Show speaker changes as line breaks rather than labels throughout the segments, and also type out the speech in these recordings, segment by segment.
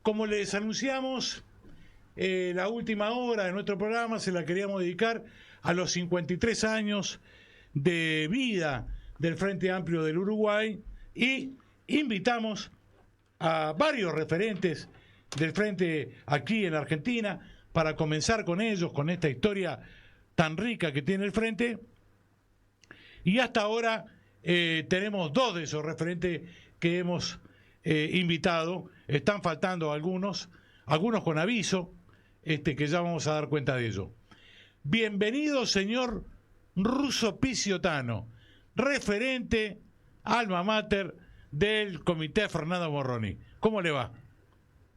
Como les anunciamos, la última hora de nuestro programa se la queríamos dedicar a los 53 años de vida del Frente Amplio del Uruguay y invitamos a varios referentes del Frente aquí en Argentina para comenzar con ellos, con esta historia tan rica que tiene el Frente. Y hasta ahora tenemos dos de esos referentes que hemos invitado. Están faltando algunos con aviso, que ya vamos a dar cuenta de ello. Bienvenido, señor Russo Picciotano, referente alma mater del Comité Fernando Morroni. ¿Cómo le va?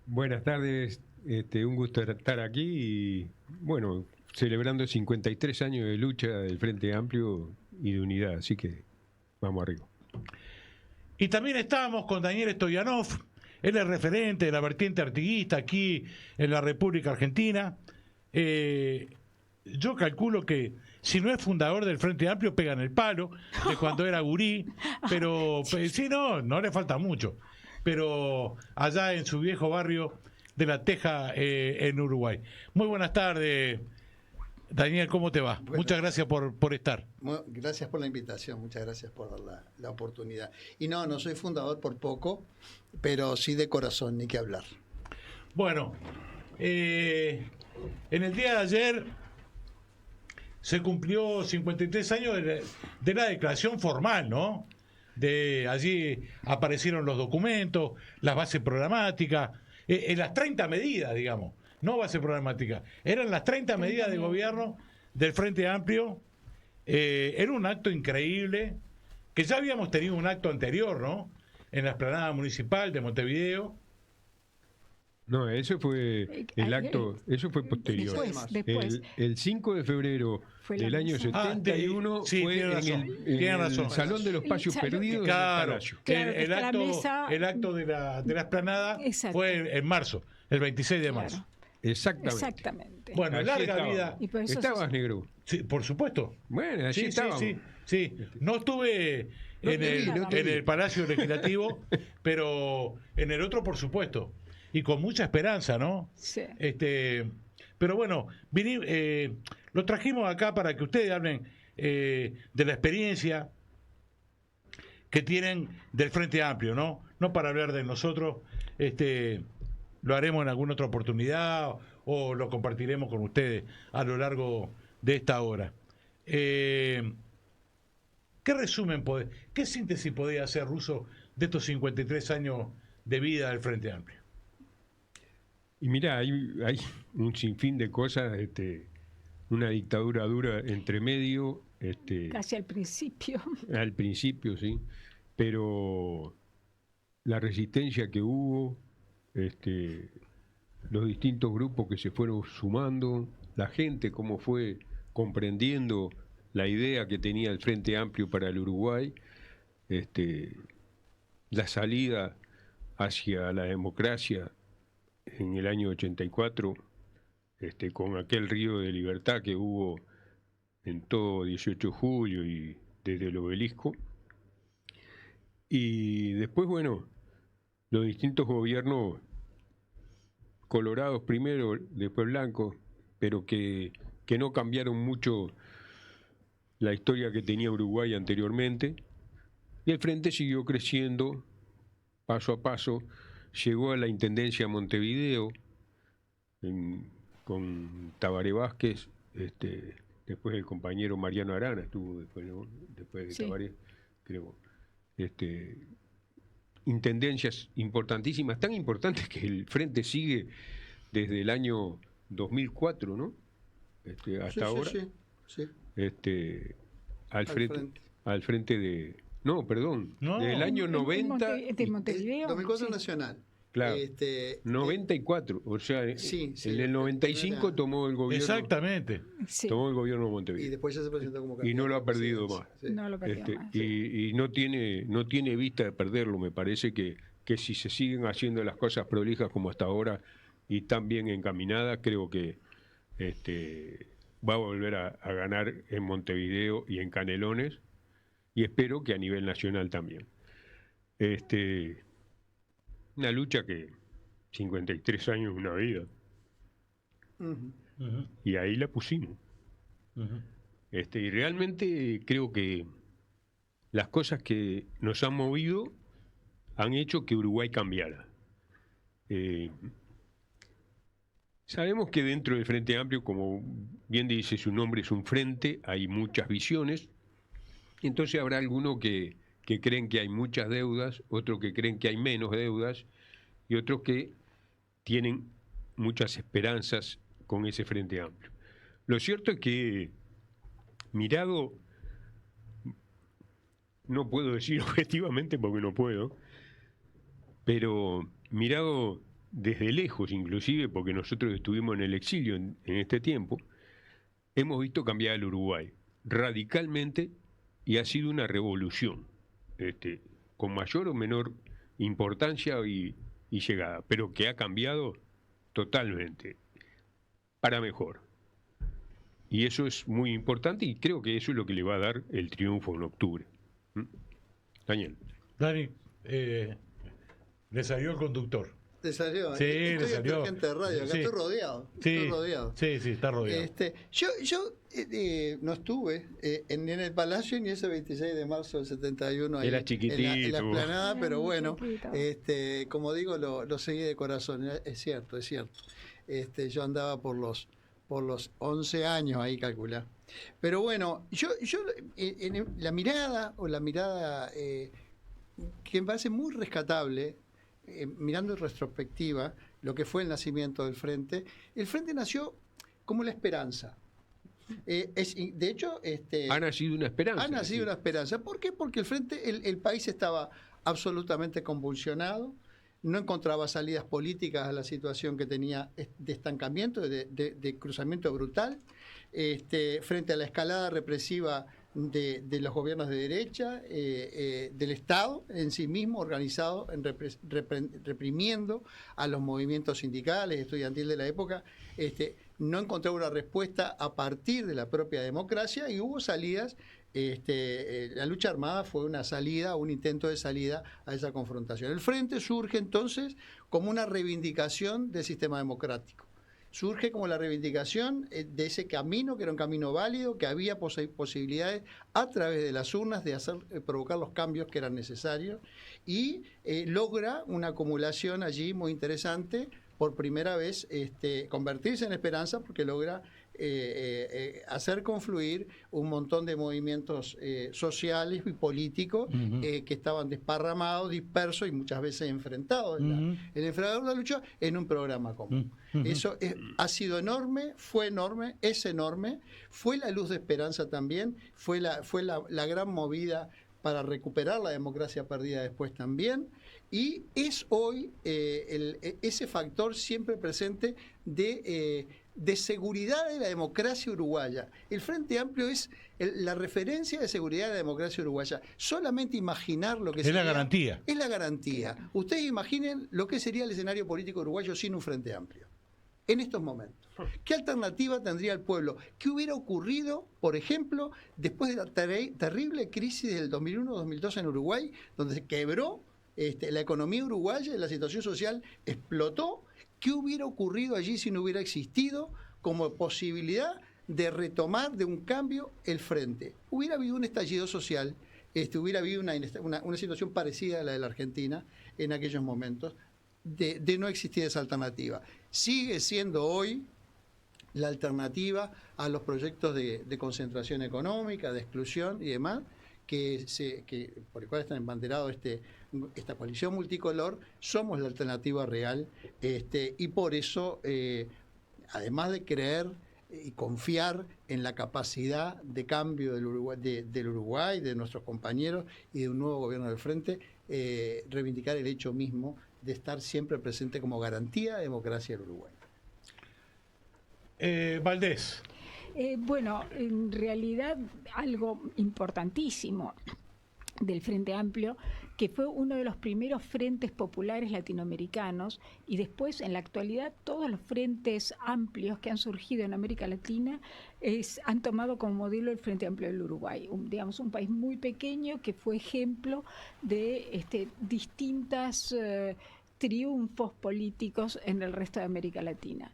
Buenas tardes, un gusto estar aquí y, bueno, celebrando 53 años de lucha del Frente Amplio y de unidad, así que vamos arriba.
Y también estamos con Daniel Stoyanov, él es referente de la vertiente artiguista aquí en la República Argentina. Yo calculo que si no es fundador del Frente Amplio, pega en el palo, de cuando era gurí, pero sí, no le falta mucho. Pero allá en su viejo barrio de La Teja, en Uruguay. Muy buenas tardes, Daniel, ¿cómo te va?
Bueno,
muchas gracias por estar.
Gracias por la invitación, muchas gracias por dar la oportunidad. Y no soy fundador por poco, pero sí de corazón, ni que hablar.
Bueno, en el día de ayer se cumplió 53 años de la declaración formal, ¿no? Allí aparecieron los documentos, las bases programáticas, en las 30 medidas, digamos, no base programática, eran las 30 medidas de gobierno del Frente Amplio. Era un acto increíble, que ya habíamos tenido un acto anterior, ¿no? En la explanada municipal de Montevideo.
No, eso fue el acto, eso fue posterior.
Después.
El 5 de febrero del año 71 fue en el Salón de los Espacios Perdidos del Palacio.
El acto de la explanada fue en marzo, el 26 de marzo.
Exactamente.
Bueno,
allí
larga
estaba.
vida.
¿Estabas, negro?
Sí, por supuesto.
Bueno, allí estábamos.
Sí. No estuve en el Palacio Legislativo, pero en el otro, por supuesto. Y con mucha esperanza, ¿no?
Sí.
Pero bueno, lo trajimos acá para que ustedes hablen de la experiencia que tienen del Frente Amplio, ¿no? No para hablar de nosotros, lo haremos en alguna otra oportunidad o lo compartiremos con ustedes a lo largo de esta hora. ¿Qué resumen, qué síntesis podés hacer, Russo, de estos 53 años de vida del Frente Amplio?
Y mirá, hay un sinfín de cosas, una dictadura dura entre medio.
Casi al principio.
Al principio, sí. Pero la resistencia que hubo, los distintos grupos que se fueron sumando, la gente cómo fue comprendiendo la idea que tenía el Frente Amplio para el Uruguay, la salida hacia la democracia en el año 84, con aquel río de libertad que hubo en todo 18 de julio y desde el obelisco. Y después, bueno, los distintos gobiernos colorados primero, después blancos, pero que no cambiaron mucho la historia que tenía Uruguay anteriormente. Y el Frente siguió creciendo paso a paso. Llegó a la Intendencia de Montevideo con Tabaré Vázquez, después el compañero Mariano Arana estuvo después de Tabaré, creo. Intendencias importantísimas, tan importantes que el Frente sigue desde el año 2004, ¿no? Hasta ahora.
Sí.
Al frente de... No, perdón. Del año 90...
De Montevideo.
2004 nacional.
Claro. 94. O sea, en el 95 tomó el gobierno.
Exactamente.
Tomó el gobierno de Montevideo.
Y después ya se presentó como candidato.
Y no lo ha perdido más.
No lo perdió más.
Y no tiene vista de perderlo. Me parece que si se siguen haciendo las cosas prolijas como hasta ahora y tan bien encaminadas, creo que va a volver a ganar en Montevideo y en Canelones. Y espero que a nivel nacional también. Una lucha que 53 años es una vida.
Ujú.
Y ahí la pusimos. Y realmente creo que las cosas que nos han movido han hecho que Uruguay cambiara. Sabemos que dentro del Frente Amplio, como bien dice su nombre, es un frente, hay muchas visiones, y entonces habrá algunos que creen que hay muchas deudas, otros que creen que hay menos deudas, y otros que tienen muchas esperanzas con ese Frente Amplio. Lo cierto es que, mirado, no puedo decir objetivamente porque no puedo, pero mirado desde lejos inclusive, porque nosotros estuvimos en el exilio en este tiempo, hemos visto cambiar el Uruguay radicalmente y ha sido una revolución, con mayor o menor importancia y llegada, pero que ha cambiado totalmente para mejor. Y eso es muy importante y creo que eso es lo que le va a dar el triunfo en octubre. Daniel.
Dani, le salió el conductor.
¿Te salió?
Sí,
Estoy
le salió.
entre gente de radio, acá
Sí.
estoy rodeado.
Sí,
Estoy rodeado.
sí, está rodeado.
Yo no estuve ni en el Palacio ni ese 26 de marzo del 71 ahí
Era chiquitito.
en la explanada,
Era
pero
muy
bueno,
chiquito.
como digo, lo seguí de corazón, es cierto, es cierto. Yo andaba por los 11 años ahí, calculá. Pero bueno, yo en la mirada que me parece muy rescatable, mirando en retrospectiva lo que fue el nacimiento del Frente, el Frente nació como la esperanza. De hecho,
Ha nacido una esperanza.
ha nacido una esperanza. ¿Por qué? Porque el Frente, el país estaba absolutamente convulsionado, no encontraba salidas políticas a la situación que tenía de estancamiento, de cruzamiento brutal, frente a la escalada represiva de los gobiernos de derecha, del Estado en sí mismo, organizado, reprimiendo a los movimientos sindicales, estudiantiles de la época, no encontraba una respuesta a partir de la propia democracia y hubo salidas. La lucha armada fue una salida, un intento de salida a esa confrontación. El Frente surge entonces como una reivindicación del sistema democrático. Surge como la reivindicación de ese camino, que era un camino válido, que había posibilidades a través de las urnas de provocar los cambios que eran necesarios, y logra una acumulación allí muy interesante, por primera vez convertirse en esperanza, porque logra hacer confluir un montón de movimientos sociales y políticos que estaban desparramados, dispersos y muchas veces enfrentados en el enfrentamiento de la lucha en un programa común. Eso ha sido enorme, es enorme, fue la luz de esperanza también, fue la gran movida para recuperar la democracia perdida después también, y es hoy ese factor siempre presente de seguridad de la democracia uruguaya. El Frente Amplio es la referencia de seguridad de la democracia uruguaya. Solamente imaginar lo que sería...
Es la garantía.
Es la garantía. Ustedes imaginen lo que sería el escenario político uruguayo sin un Frente Amplio en estos momentos. ¿Qué alternativa tendría el pueblo? ¿Qué hubiera ocurrido, por ejemplo, después de la terrible crisis del 2001-2002 en Uruguay, donde se quebró la economía uruguaya y la situación social explotó? ¿Qué hubiera ocurrido allí si no hubiera existido como posibilidad de retomar de un cambio el Frente? Hubiera habido un estallido social, hubiera habido una situación parecida a la de la Argentina en aquellos momentos, de no existir esa alternativa. Sigue siendo hoy la alternativa a los proyectos de concentración económica, de exclusión y demás, por el cual están embanderados esta coalición multicolor. Somos la alternativa real, y por eso, además de creer y confiar en la capacidad de cambio del Uruguay, de nuestros compañeros y de un nuevo gobierno del Frente, reivindicar el hecho mismo de estar siempre presente como garantía de democracia del Uruguay.
Valdés.
Bueno, en realidad algo importantísimo del Frente Amplio, que fue uno de los primeros frentes populares latinoamericanos, y después en la actualidad todos los frentes amplios que han surgido en América Latina han tomado como modelo el Frente Amplio del Uruguay, un país muy pequeño que fue ejemplo de distintas triunfos políticos en el resto de América Latina.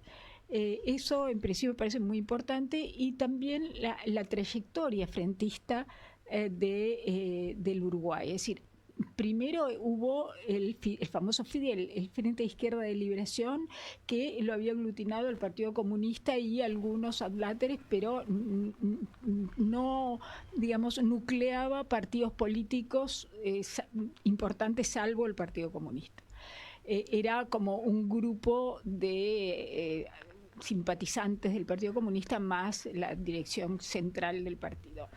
Eso en principio me parece muy importante, y también la trayectoria frentista del Uruguay. Es decir, primero hubo el famoso FIDEL, el Frente de Izquierda de Liberación, que lo había aglutinado el Partido Comunista y algunos adláteres, pero no, digamos, nucleaba partidos políticos importantes salvo el Partido Comunista. Era como un grupo de simpatizantes del Partido Comunista más la dirección central del partido.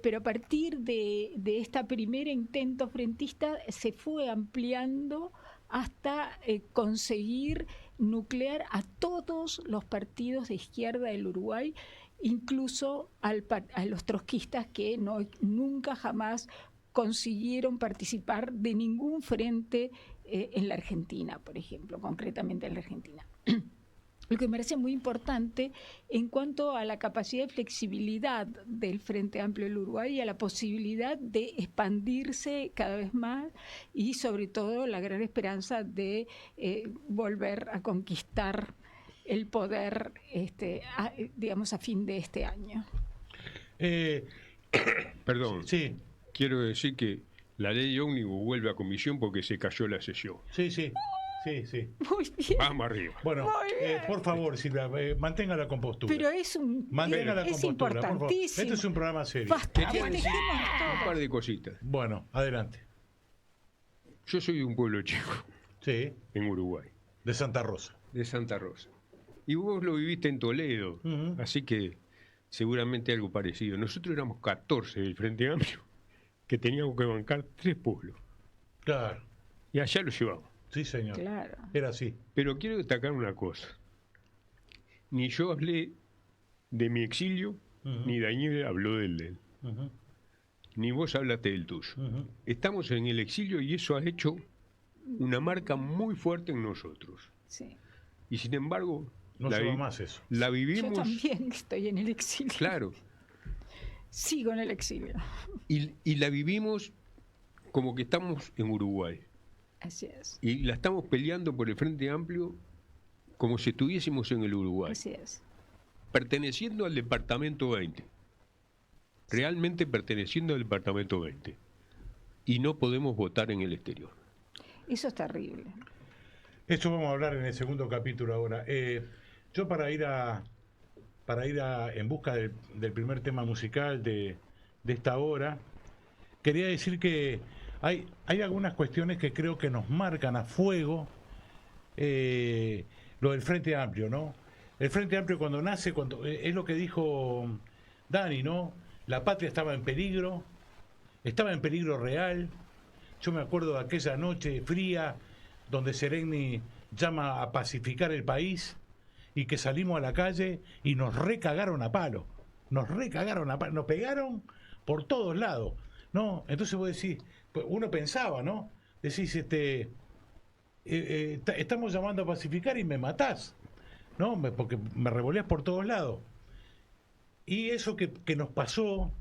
Pero a partir de este primer intento frentista se fue ampliando hasta conseguir nuclear a todos los partidos de izquierda del Uruguay, incluso a los trotskistas, que nunca jamás consiguieron participar de ningún frente en la Argentina, por ejemplo, concretamente en la Argentina. Lo que me parece muy importante en cuanto a la capacidad de flexibilidad del Frente Amplio del Uruguay y a la posibilidad de expandirse cada vez más, y sobre todo la gran esperanza de volver a conquistar el poder, digamos, a fin de este año.
Perdón,
Sí,
quiero decir que la ley ómnibus vuelve a comisión porque se cayó la sesión.
sí, sí. Sí, sí.
Muy bien.
Vamos arriba.
Bueno,
Muy bien.
por favor, Silvia, mantenga la compostura.
Pero es
Mantenga la compostura, por favor.
importantísimo.
Este es un programa serio.
Basta,
Quería decir
festejemos
un
todo.
par de cositas.
Bueno, adelante.
Yo soy de un pueblo chico,
Sí,
en Uruguay,
de Santa Rosa.
de Santa Rosa. Y vos lo viviste en Toledo,
Ujú.
así que seguramente algo parecido. Nosotros éramos 14 del Frente Amplio, que teníamos que bancar 3 pueblos.
Claro,
Y allá lo llevamos.
sí, señor.
Claro.
Era así.
Pero quiero destacar una cosa. Ni yo hablé de mi exilio,
Ujú.
ni Daniel habló del de él.
Ujú,
Ni vos hablaste del tuyo.
ujú.
Estamos en el exilio y eso ha hecho una marca muy fuerte en nosotros.
Sí.
Y sin embargo,
No
la,
se va
vi-
más eso.
la
Yo
vivimos,
también estoy en el exilio.
claro,
Sigo en el exilio.
y la vivimos como que estamos en Uruguay.
Así es.
Y la estamos peleando por el Frente Amplio como si estuviésemos en el Uruguay,
Así es.
perteneciendo al Departamento 20. Realmente perteneciendo al Departamento 20. Y no podemos votar en el exterior.
Eso es terrible.
Esto vamos a hablar en el segundo capítulo ahora. Yo para ir en busca del primer tema musical de esta hora, quería decir que hay algunas cuestiones que creo que nos marcan a fuego lo del Frente Amplio, ¿no? El Frente Amplio cuando nace, es lo que dijo Dani, ¿no? La patria estaba en peligro real. Yo me acuerdo de aquella noche fría donde Sereni llama a pacificar el país y que salimos a la calle y nos recagaron a palo. Nos pegaron por todos lados, ¿no? Entonces vos decís, pues uno pensaba, ¿no? Decís, estamos llamando a pacificar y me matás, ¿no? Porque me revoleás por todos lados. Y eso que nos pasó,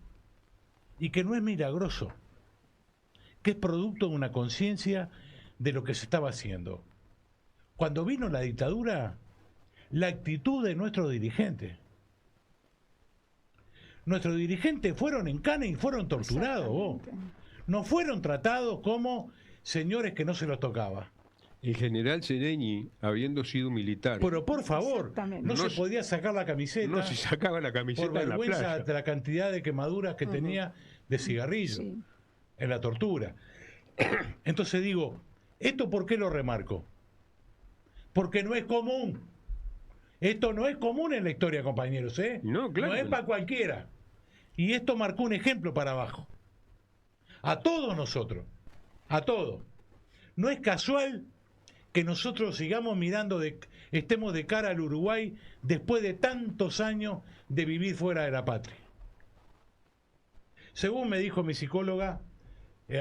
y que no es milagroso, que es producto de una conciencia de lo que se estaba haciendo. Cuando vino la dictadura, la actitud de nuestros dirigentes fueron en cana y fueron torturados, vos.
Exactamente.
No fueron tratados como señores que no se los tocaba.
El general Sereni, habiendo sido militar,
Pero por favor,
Exactamente.
no
No
se
se-
podía sacar la camiseta
no se sacaba la
por
camiseta en la
vergüenza
playa.
de la cantidad de quemaduras que tenía de cigarrillo
Sí.
en la tortura. Entonces digo, ¿esto por qué lo remarco? Porque no es común. Esto no es común en la historia, compañeros, ¿eh?
No, claro.
No es para cualquiera. Y esto marcó un ejemplo para abajo. A todos nosotros. A todos. No es casual que nosotros sigamos mirando, estemos de cara al Uruguay después de tantos años de vivir fuera de la patria. Según me dijo mi psicóloga,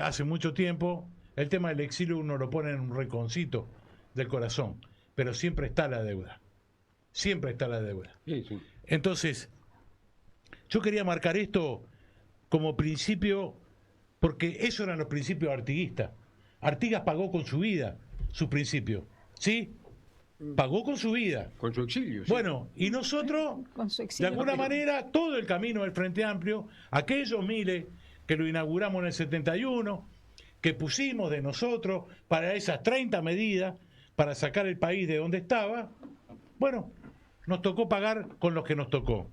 hace mucho tiempo, el tema del exilio uno lo pone en un rinconcito del corazón, pero siempre está la deuda. Siempre está la deuda.
Sí, sí.
Entonces, yo quería marcar esto como principio, porque esos eran los principios artiguistas. Artigas pagó con su vida sus principios. ¿Sí? Pagó con su vida.
Con su exilio. Sí.
Bueno, y nosotros,
Con su
de
exilio.
alguna manera, todo el camino del Frente Amplio, aquellos miles que lo inauguramos en el 71, que pusimos de nosotros para esas 30 medidas, para sacar el país de donde estaba, bueno, nos tocó pagar con los que nos tocó.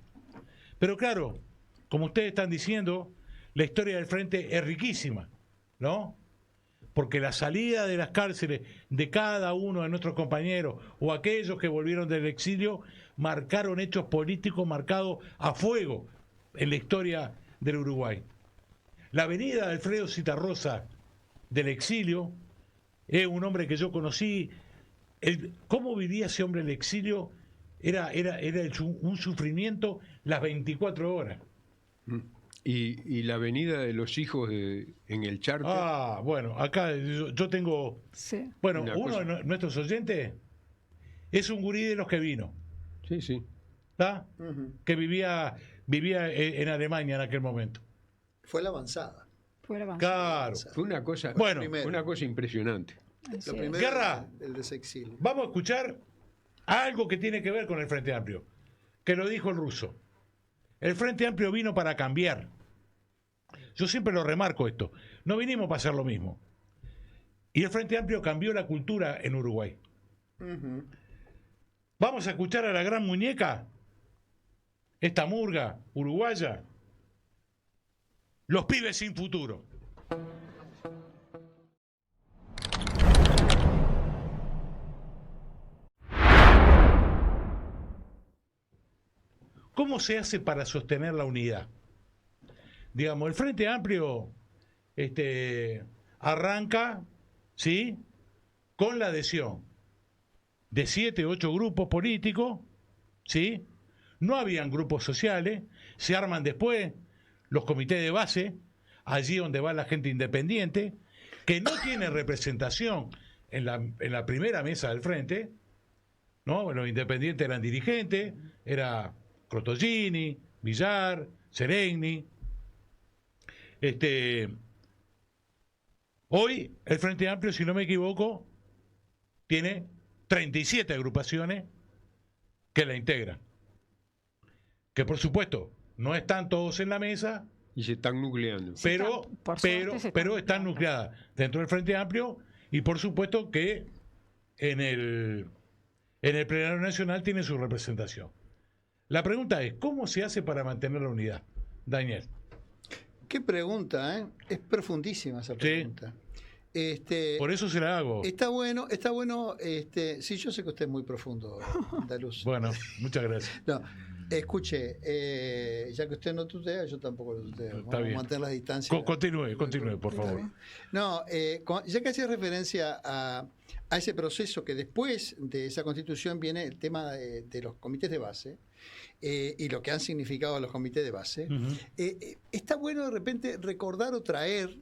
Pero claro, como ustedes están diciendo, la historia del Frente es riquísima, ¿no? Porque la salida de las cárceles de cada uno de nuestros compañeros o aquellos que volvieron del exilio marcaron hechos políticos marcados a fuego en la historia del Uruguay. La venida de Alfredo Zitarrosa del exilio es un hombre que yo conocí. ¿Cómo vivía ese hombre en el exilio? Era un sufrimiento las 24 horas.
Y la venida de los hijos en el charco.
Ah, bueno, acá yo tengo...
Sí.
Bueno,
Una
uno
cosa.
de nuestros oyentes es un gurí de los que vino,
Sí, sí.
¿está? Que vivía en Alemania en aquel momento.
Fue la avanzada.
Fue el avance.
Claro.
Fue una cosa,
Bueno.
fue una cosa impresionante.
Así
Lo
es.
primero
Guerra.
el desexilio.
Vamos a escuchar algo que tiene que ver con el Frente Amplio, que lo dijo el ruso. El Frente Amplio vino para cambiar. Yo siempre lo remarco esto. No vinimos para hacer lo mismo. Y el Frente Amplio cambió la cultura en Uruguay. Vamos a escuchar a la gran muñeca, esta murga uruguaya, Los Pibes Sin Futuro. ¿Cómo se hace para sostener la unidad? Digamos, el Frente Amplio arranca, ¿sí?, con la adhesión de 7, 8 grupos políticos, ¿sí? No habían grupos sociales, se arman después los comités de base, allí donde va la gente independiente, que no tiene representación en la primera mesa del Frente, ¿no? Los independientes eran dirigentes, era Crotogini, Villar, Seregni. Hoy el Frente Amplio, si no me equivoco, tiene 37 agrupaciones que la integran. Que por supuesto no están todos en la mesa,
Y se están nucleando.
pero están nucleadas dentro del Frente Amplio y por supuesto que en el plenario nacional tiene su representación. La pregunta es, ¿cómo se hace para mantener la unidad? Daniel.
Qué pregunta, ¿eh? Es profundísima esa pregunta.
Por eso se la hago.
Está bueno, sí, yo sé que usted es muy profundo, Daluz.
Bueno, muchas gracias.
No, escuche, ya que usted no tutea, yo tampoco lo tuteo.
Está
Vamos
bien.
a mantener las distancias.
Continúe, por
¿Está
favor.
bien? No, ya que hacía referencia a ese proceso que después de esa constitución viene el tema de los comités de base y lo que han significado los comités de base, está bueno de repente recordar o traer,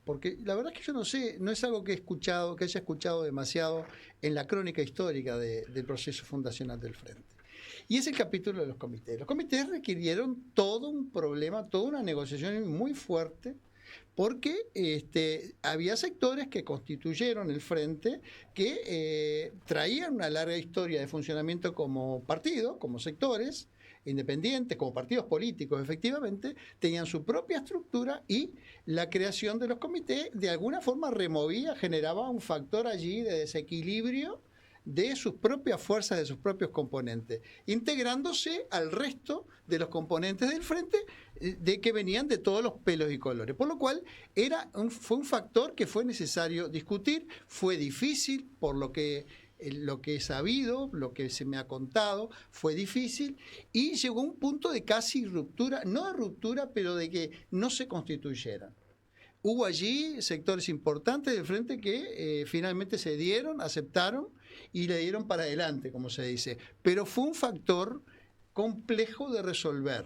porque la verdad es que yo no sé, no es algo que haya escuchado demasiado en la crónica histórica del proceso fundacional del Frente. Y es el capítulo de los comités. Los comités requirieron todo un problema, toda una negociación muy fuerte, porque había sectores que constituyeron el Frente que traían una larga historia de funcionamiento como partido, como sectores independientes, como partidos políticos, efectivamente, tenían su propia estructura y la creación de los comités de alguna forma generaba un factor allí de desequilibrio de sus propias fuerzas, de sus propios componentes, integrándose al resto de los componentes del Frente de que venían de todos los pelos y colores. Por lo cual fue un factor que fue necesario discutir, fue difícil por lo que he sabido, lo que se me ha contado, fue difícil y llegó a un punto de casi ruptura, no de ruptura, pero de que no se constituyeran. Hubo allí sectores importantes del Frente que finalmente se dieron, aceptaron y le dieron para adelante, como se dice. Pero fue un factor complejo de resolver.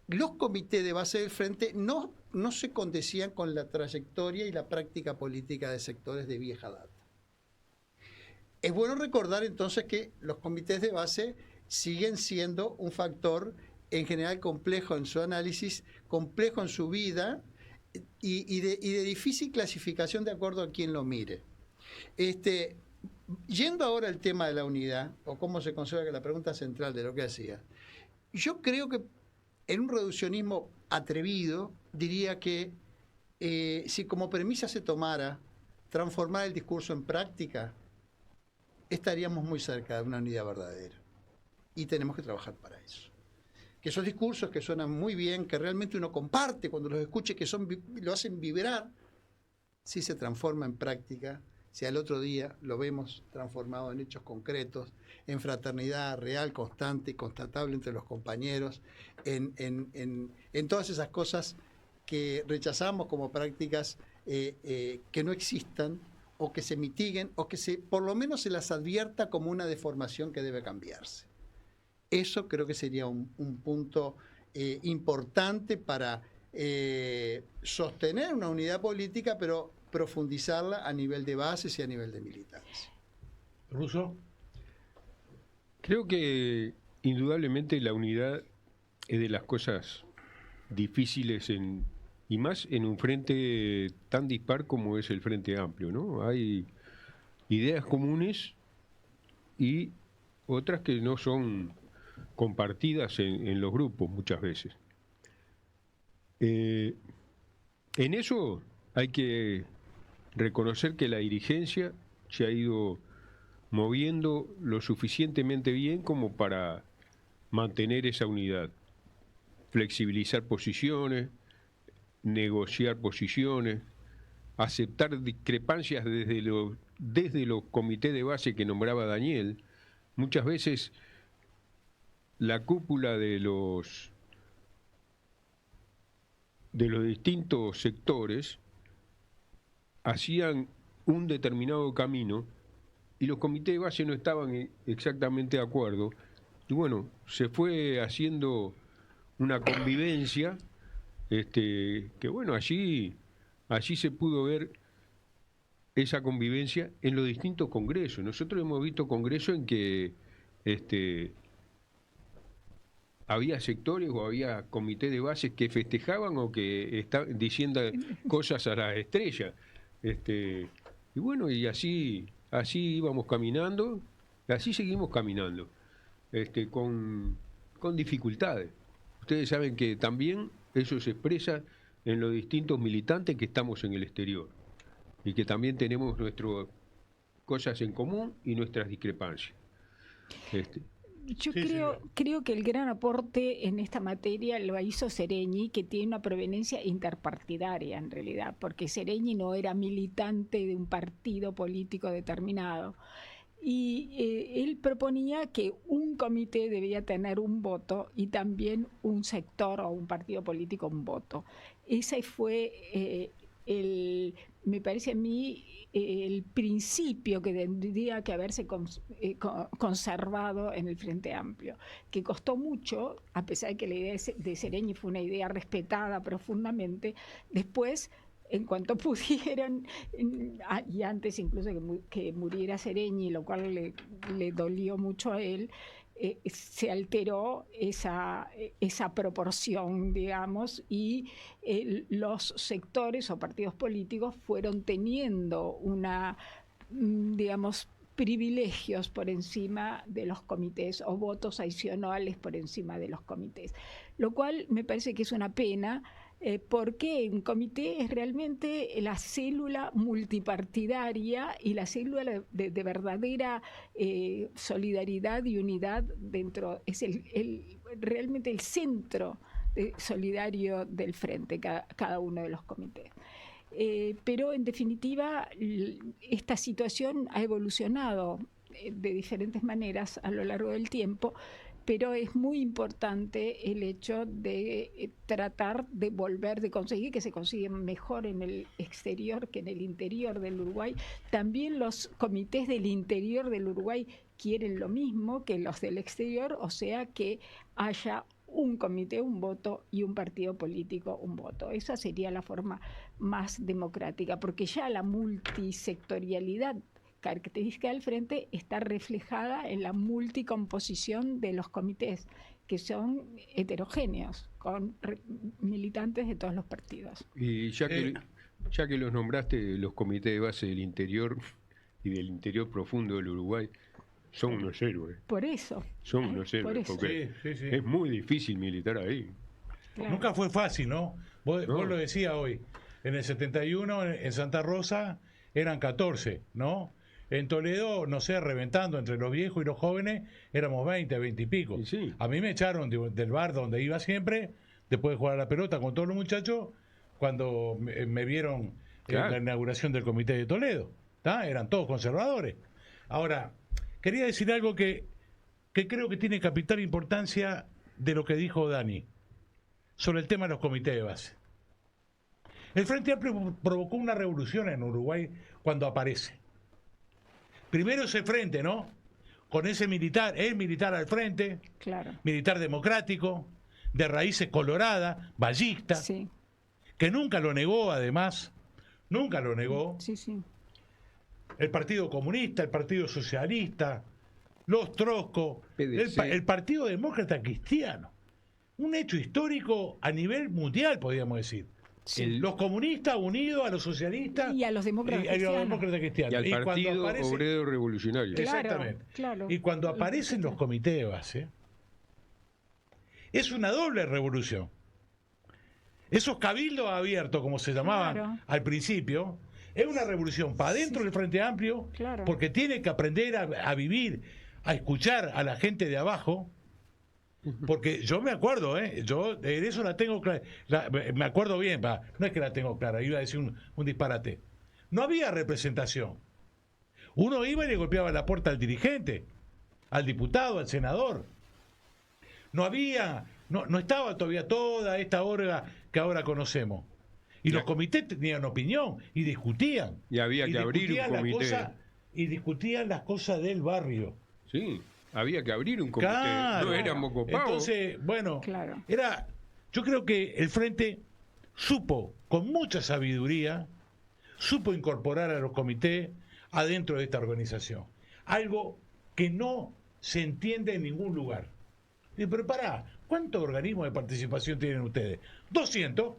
Los comités de base del Frente no se condecían con la trayectoria y la práctica política de sectores de vieja data. Es bueno recordar entonces que los comités de base siguen siendo un factor en general complejo en su análisis, complejo en su vida, y de difícil clasificación de acuerdo a quien lo mire. Yendo ahora al tema de la unidad, o cómo se conserva, que la pregunta central de lo que hacía, yo creo que en un reduccionismo atrevido diría que si como premisa se tomara transformar el discurso en práctica, estaríamos muy cerca de una unidad verdadera. Y tenemos que trabajar para eso. Que esos discursos que suenan muy bien, que realmente uno comparte cuando los escuche, que lo hacen vibrar, si se transforma en práctica, si al otro día lo vemos transformado en hechos concretos, en fraternidad real, constante y constatable entre los compañeros, en todas esas cosas que rechazamos como prácticas que no existan, o que se mitiguen, o que por lo menos se las advierta como una deformación que debe cambiarse. Eso creo que sería un punto importante para sostener una unidad política, pero profundizarla a nivel de bases y a nivel de militares.
¿Russo?
Creo que indudablemente la unidad es de las cosas difíciles y más en un frente tan dispar como es el Frente Amplio, ¿no? Hay ideas comunes y otras que no son compartidas en los grupos muchas veces. En eso hay que reconocer que la dirigencia se ha ido moviendo lo suficientemente bien como para mantener esa unidad, flexibilizar posiciones, negociar posiciones, aceptar discrepancias desde los comités de base que nombraba Daniel. Muchas veces la cúpula de los distintos sectores hacían un determinado camino y los comités de base no estaban exactamente de acuerdo. Y bueno, se fue haciendo una convivencia que bueno, allí se pudo ver esa convivencia en los distintos congresos. Nosotros hemos visto congresos en que había sectores o había comités de bases que festejaban o que estaban diciendo cosas a la estrella. Y bueno, y así íbamos caminando, y así seguimos caminando, con dificultades. Ustedes saben que también eso se expresa en los distintos militantes que estamos en el exterior y que también tenemos nuestras cosas en común y nuestras discrepancias.
Yo creo que el gran aporte en esta materia lo hizo Seregni, que tiene una proveniencia interpartidaria en realidad, porque Seregni no era militante de un partido político determinado. Y él proponía que un comité debía tener un voto y también un sector o un partido político un voto. Ese fue me parece a mí, el principio que tendría que haberse conservado en el Frente Amplio, que costó mucho, a pesar de que la idea de Seregni fue una idea respetada profundamente. Después, en cuanto pudieron, y antes incluso que muriera Seregni, lo cual le dolió mucho a él, se alteró esa proporción, digamos, y los sectores o partidos políticos fueron teniendo digamos, privilegios por encima de los comités o votos adicionales por encima de los comités, lo cual me parece que es una pena. Porque un comité es realmente la célula multipartidaria y la célula de verdadera solidaridad y unidad dentro, es realmente el centro solidario del frente, cada uno de los comités. Pero en definitiva, esta situación ha evolucionado de diferentes maneras a lo largo del tiempo, pero es muy importante el hecho de tratar de conseguir que se consiga mejor en el exterior que en el interior del Uruguay. También los comités del interior del Uruguay quieren lo mismo que los del exterior, o sea que haya un comité, un voto, y un partido político, un voto. Esa sería la forma más democrática, porque ya la multisectorialidad característica del frente está reflejada en la multicomposición de los comités, que son heterogéneos, con militantes de todos los partidos.
Y ya que los nombraste, los comités de base del interior y del interior profundo del Uruguay son unos héroes.
Por eso.
Son unos héroes, porque es muy difícil militar ahí.
Claro.
Nunca fue fácil, ¿no? Vos lo decías hoy. En el 71, en Santa Rosa, eran 14, ¿no? En Toledo, no sé, reventando entre los viejos y los jóvenes, éramos 20, 20 y pico.
Y sí.
A mí me echaron del bar donde iba siempre, después de jugar a la pelota con todos los muchachos, cuando me vieron en la inauguración del Comité de Toledo. ¿Tá? Eran todos conservadores. Ahora, quería decir algo que creo que tiene capital importancia de lo que dijo Dani sobre el tema de los comités de base. El Frente Amplio provocó una revolución en Uruguay cuando aparece. Primero ese frente, ¿no? Con ese militar, el militar al frente,
Claro.
militar democrático, de raíces coloradas, ballista,
Sí,
que nunca lo negó, además, nunca lo negó.
sí, sí.
El Partido Comunista, el Partido Socialista, los Trosco,
PDC.
el Partido Demócrata Cristiano. Un hecho histórico a nivel mundial, podríamos decir.
Sí.
Los comunistas unidos a los socialistas
Y a los demócratas
y a los
cristianos.
demócratas cristianos.
Y al
cuando
Partido
aparece-
Obrero Revolucionario.
Claro,
Exactamente.
claro.
Y cuando aparecen los comités de base, es una doble revolución. Esos cabildos abiertos, como se llamaban
Claro.
al principio, es una revolución para adentro del Frente Amplio,
Claro.
porque tiene que aprender a vivir, a escuchar a la gente de abajo. Porque yo me acuerdo, yo de eso la tengo clara, me acuerdo bien, no es que la tengo clara, iba a decir un disparate. No había representación. Uno iba y le golpeaba la puerta al dirigente, al diputado, al senador. No había, no estaba todavía toda esta orga que ahora conocemos. Y los comités tenían opinión y discutían.
Y había que abrir un
discutían las
comité.
cosas- y discutían las cosas del barrio.
Sí, había que abrir un comité.
Claro.
No éramos copados.
Entonces, bueno,
Claro.
yo creo que el Frente supo, con mucha sabiduría, supo incorporar a los comités adentro de esta organización. Algo que no se entiende en ningún lugar. Pero pará, ¿cuántos organismos de participación tienen ustedes? 200.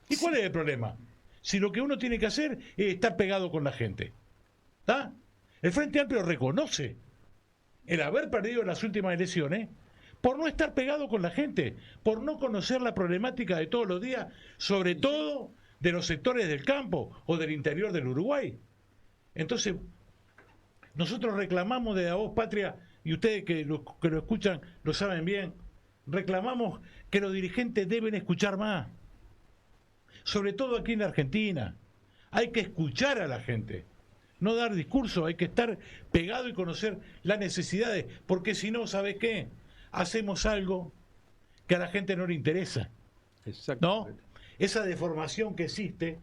¿Y cuál es el problema? Si lo que uno tiene que hacer es estar pegado con la gente. ¿Está? El Frente Amplio reconoce el haber perdido las últimas elecciones por no estar pegado con la gente, por no conocer la problemática de todos los días, sobre todo de los sectores del campo o del interior del Uruguay. Entonces, nosotros reclamamos de La Voz Patria, y ustedes que lo escuchan lo saben bien, reclamamos que los dirigentes deben escuchar más, sobre todo aquí en la Argentina. Hay que escuchar a la gente, no dar discurso, hay que estar pegado y conocer las necesidades, porque si no, ¿sabes qué? Hacemos algo que a la gente no le interesa, ¿no?
Exactamente.
Esa deformación que existe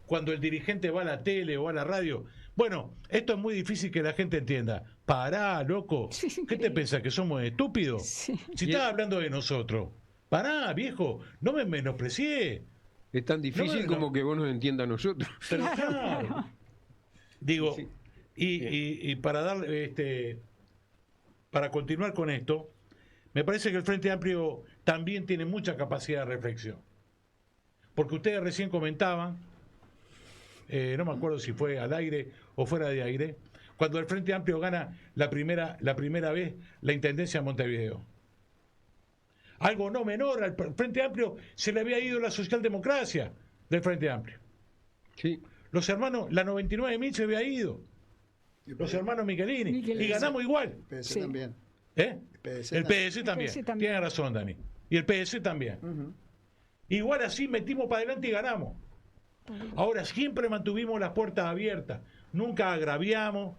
cuando el dirigente va a la tele o a la radio. Bueno, esto es muy difícil que la gente entienda. Pará, loco.
Sí, es
¿Qué te
increíble.
pensás? ¿Que somos estúpidos?
Sí.
Si
Y
estás hablando de nosotros. Pará, viejo. No me menosprecié.
Es tan difícil
No.
como que vos nos entiendas a nosotros.
Pero
Claro,
claro.
claro.
Digo,
Sí.
y para dar para continuar con esto, me parece que el Frente Amplio también tiene mucha capacidad de reflexión. Porque ustedes recién comentaban, no me acuerdo si fue al aire o fuera de aire, cuando el Frente Amplio gana la primera vez la Intendencia de Montevideo. Algo no menor, al Frente Amplio se le había ido la socialdemocracia del Frente Amplio.
Sí.
Los hermanos, la 99.000 se había ido. Los hermanos Michelini.
Michelini.
Y ganamos igual.
PS
Sí.
también.
¿Eh?
PS
El PS también.
PS también.
Tiene razón, Dani. Y el PS también.
Ujú.
Igual así metimos para adelante y ganamos. Ahora siempre mantuvimos las puertas abiertas. Nunca agraviamos.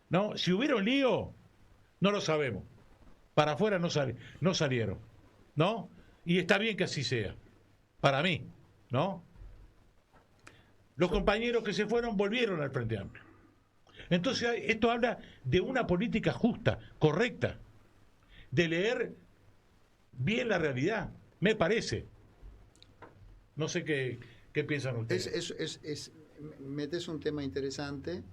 ¿No? Si hubiera un lío, no lo sabemos. Para afuera no salieron. ¿No? Y está bien que así sea. Para mí. ¿No? Los compañeros que se fueron volvieron al Frente Amplio. Entonces esto habla de una política justa, correcta, de leer bien la realidad, me parece. No sé qué piensan ustedes.
Metes un tema interesante,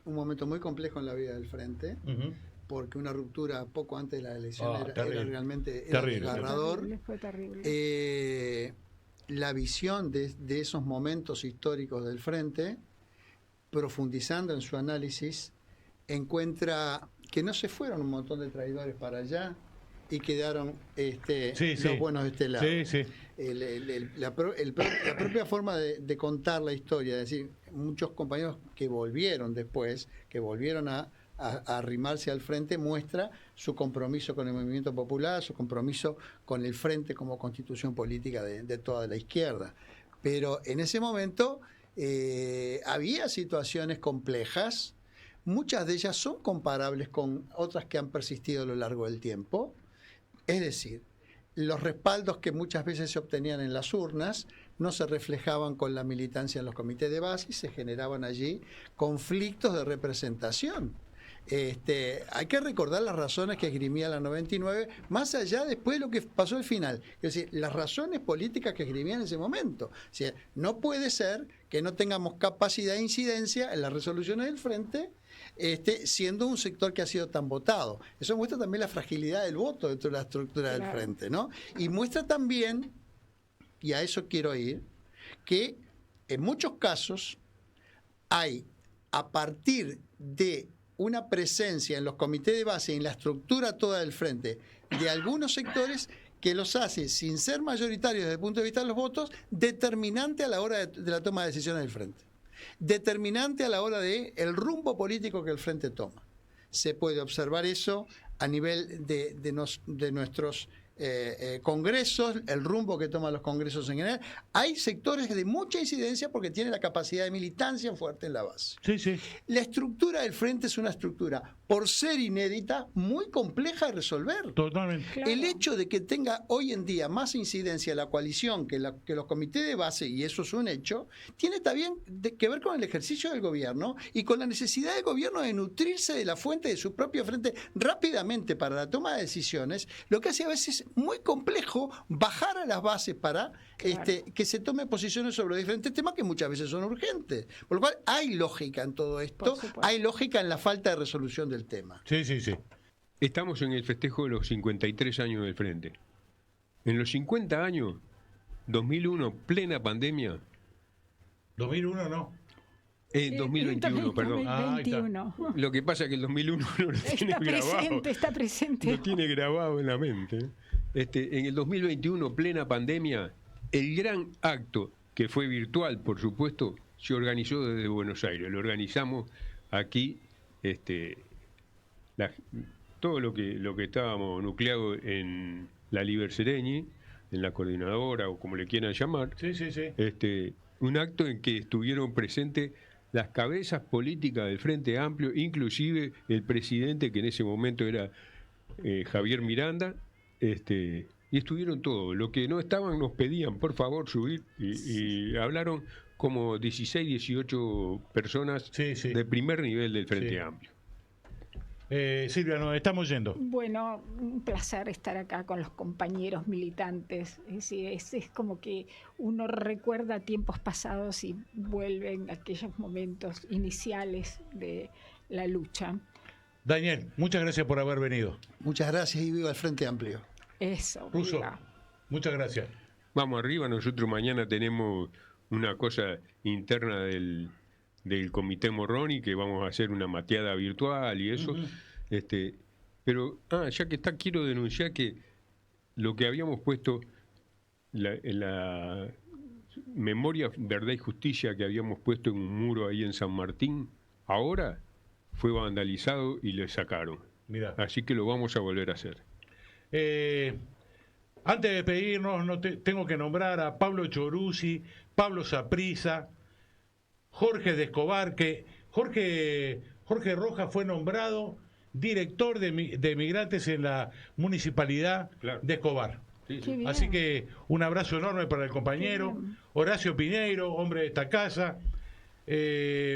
un momento muy complejo en la vida del Frente,
Ujú.
porque una ruptura poco antes de la elección era realmente
terrible.
desgarrador.
Fue terrible.
La visión de esos momentos históricos del Frente, profundizando en su análisis, encuentra que no se fueron un montón de traidores para allá y quedaron los buenos de este lado.
Sí, sí.
La propia forma de contar la historia, es decir, muchos compañeros que volvieron después, que volvieron a arrimarse al Frente, muestra su compromiso con el movimiento popular, su compromiso con el Frente como constitución política de toda la izquierda. Pero en ese momento había situaciones complejas, muchas de ellas son comparables con otras que han persistido a lo largo del tiempo, es decir, los respaldos que muchas veces se obtenían en las urnas no se reflejaban con la militancia en los comités de base y se generaban allí conflictos de representación. Hay que recordar las razones que esgrimía la 99, más allá después de lo que pasó al final. Es decir, las razones políticas que esgrimían en ese momento. O sea, no puede ser que no tengamos capacidad de incidencia en las resoluciones del Frente, siendo un sector que ha sido tan votado. Eso muestra también la fragilidad del voto dentro de la estructura del Frente, ¿no? Y muestra también, y a eso quiero ir, que en muchos casos hay, a partir de una presencia en los comités de base y en la estructura toda del Frente de algunos sectores que los hace, sin ser mayoritarios desde el punto de vista de los votos, determinante a la hora de la toma de decisiones del Frente. Determinante a la hora del rumbo político que el Frente toma. Se puede observar eso a nivel de nuestros congresos, el rumbo que toman los congresos en general. Hay sectores de mucha incidencia porque tienen la capacidad de militancia fuerte en la base.
Sí, sí.
La estructura del Frente es una estructura, por ser inédita, muy compleja de resolver.
Totalmente.
Claro.
El hecho de que tenga hoy en día más incidencia la coalición que los comités de base, y eso es un hecho, tiene también que ver con el ejercicio del gobierno y con la necesidad del gobierno de nutrirse de la fuente de su propio Frente rápidamente para la toma de decisiones, lo que hace a veces muy complejo bajar a las bases para que se tome posiciones sobre diferentes temas que muchas veces son urgentes. Por lo cual hay lógica en todo esto, hay lógica en la falta de resolución del tema.
Sí, sí, sí.
Estamos en el festejo de los 53 años del Frente. En los 50 años, 2001, plena pandemia.
2001 no.
En 2021, perdón.
2021.
Lo que pasa es que el 2001 no lo tiene grabado.
Está presente.
Lo tiene grabado en la mente. En el 2021, plena pandemia, el gran acto, que fue virtual, por supuesto, se organizó desde Buenos Aires. Lo organizamos aquí, todo lo que estábamos nucleados en la Liber Sereñi, en la coordinadora o como le quieran llamar.
Sí, sí, sí.
Un acto en que estuvieron presentes las cabezas políticas del Frente Amplio, inclusive el presidente, que en ese momento era Javier Miranda, y estuvieron todos. Los que no estaban nos pedían, por favor, subir, y hablaron como 16, 18 personas de primer nivel del Frente Amplio.
Silvia, nos estamos yendo.
Bueno, un placer estar acá con los compañeros militantes. Es como que uno recuerda tiempos pasados y vuelven aquellos momentos iniciales de la lucha.
Daniel, muchas gracias por haber venido.
Muchas gracias y viva el Frente Amplio.
Eso.
Russo,
viva.
muchas gracias.
Vamos arriba, nosotros mañana tenemos una cosa interna del Comité Morroni, que vamos a hacer una mateada virtual y eso. Pero, ya que está, quiero denunciar que lo que habíamos puesto en la memoria, verdad y justicia que habíamos puesto en un muro ahí en San Martín, ahora fue vandalizado y le sacaron.
Mirá.
Así que lo vamos a volver a hacer.
Antes de despedirnos, tengo que nombrar a Pablo Choruzzi, Pablo Saprissa, Jorge de Escobar, que Jorge Rojas fue nombrado director de migrantes en la municipalidad de Escobar.
Sí,
Qué bien.
Así que un abrazo enorme para el compañero. Horacio Piñeiro, hombre de esta casa,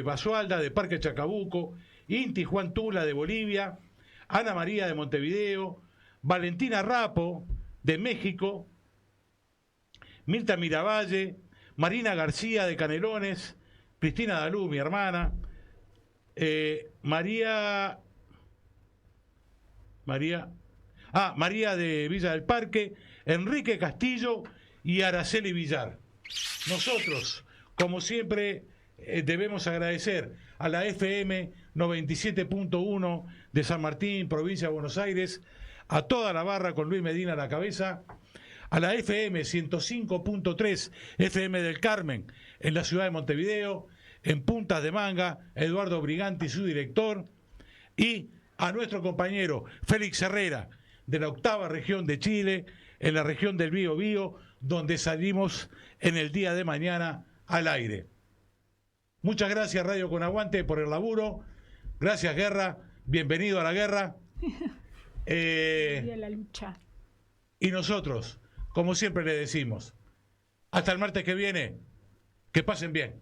Basualda de Parque Chacabuco, Inti Juan Tula de Bolivia, Ana María de Montevideo, Valentina Rapo de México, Mirta Miravalle, Marina García de Canelones, Cristina Dalú, mi hermana, María María de Villa del Parque, Enrique Castillo y Araceli Villar. Nosotros, como siempre, debemos agradecer a la FM 97.1 de San Martín, provincia de Buenos Aires, a toda la barra con Luis Medina a la cabeza, a la FM 105.3 FM del Carmen en la ciudad de Montevideo, en Puntas de Manga, Eduardo Briganti, su director, y a nuestro compañero Félix Herrera, de la 8ª región de Chile, en la región del Biobío, donde salimos en el día de mañana al aire. Muchas gracias, Radio Con Aguante, por el laburo. Gracias, Guerra. Bienvenido a la guerra.
Y a la lucha.
Y nosotros, como siempre le decimos, hasta el martes que viene, que pasen bien.